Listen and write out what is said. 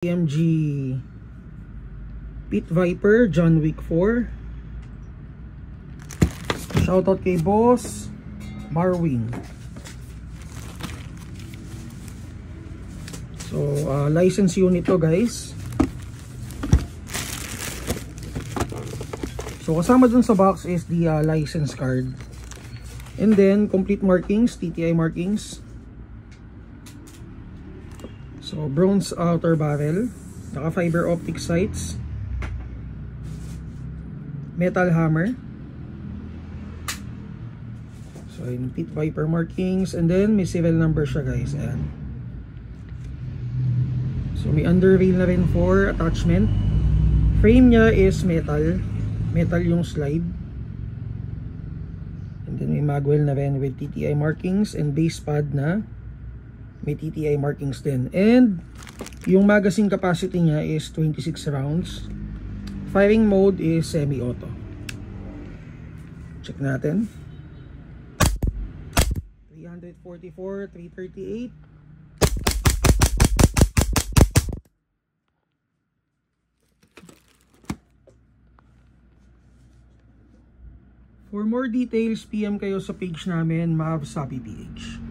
AMG Pit Viper John Wick 4. Shoutout kay Boss Marwin. So license unit to guys. So kasama dun sa box is the license card. And then complete markings, TTI markings. So bronze outer barrel, naka fiber optic sights, metal hammer. So yung Pit Viper markings, and then may serial number siya guys. Ayan. So may underrail na rin for attachment. Frame niya is metal yung slide. And then may magwell na rin with TTI markings, and base pad na may TTI markings din. And yung magazine capacity niya is 26 rounds. Firing mode is semi-auto. Check natin. 344, 338. For more details, PM kayo sa page namin, Mavs Happy PH.